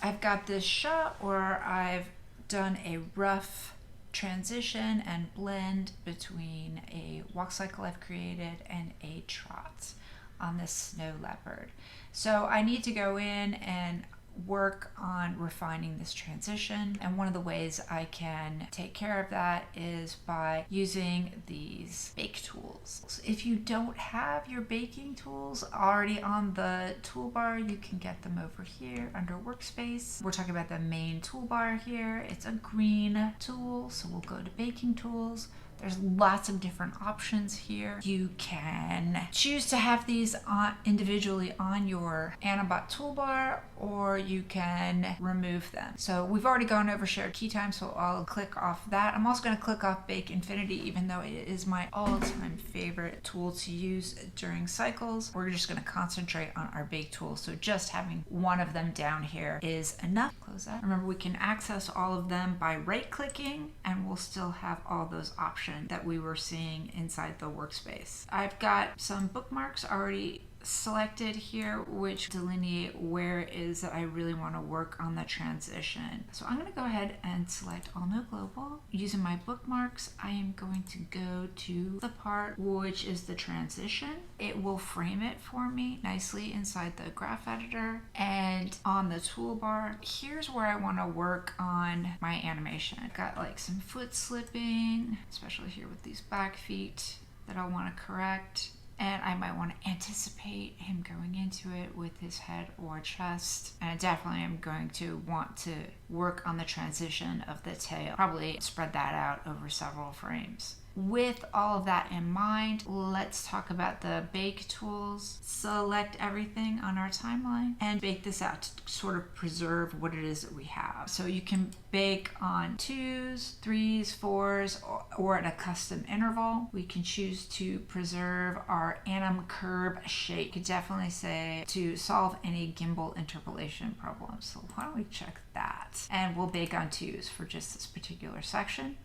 I've got this shot where I've done a rough transition and blend between a walk cycle I've created and a trot on this snow leopard. So I need to go in and work on refining this transition, and one of the ways I can take care of that is by using these BakeTools. If you don't have your baking tools already on the toolbar, you can get them over here under workspace. We're talking about the main toolbar here. It's a green tool, so we'll go to baking tools. There's lots of different options here. You can choose to have these individually on your animBot toolbar, or you can remove them. So we've already gone over shared key time, so I'll click off that. I'm also going to click off Bake Infinity, even though it is my all-time favorite tool to use during cycles. We're just going to concentrate on our bake tool, so just having one of them down here is enough. Close that. Remember, we can access all of them by right-clicking, and we'll still have all those options that we were seeing inside the workspace. I've got some bookmarks already selected here, which delineate where it is that I really want to work on the transition. So I'm going to go ahead and select All No Global. Using my bookmarks, I am going to go to the part which is the transition. It will frame it for me nicely inside the graph editor, and on the toolbar, here's where I want to work on my animation. I've got like some foot slipping, especially here with these back feet that I want to correct. And I might want to anticipate him going into it with his head or chest. And I definitely am going to want to work on the transition of the tail. Probably spread that out over several frames. With all of that in mind, let's talk about the bake tools. Select everything on our timeline and bake this out to sort of preserve what it is that we have. So you can bake on 2s, 3s, 4s, or at a custom interval. We can choose to preserve our anim curve shape. You could definitely say to solve any gimbal interpolation problems. So why don't we check that? And we'll bake on 2s for just this particular section.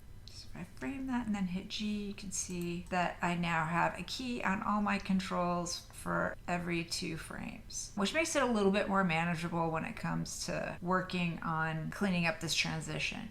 I frame that and then hit G, you can see that I now have a key on all my controls for every 2 frames, which makes it a little bit more manageable when it comes to working on cleaning up this transition.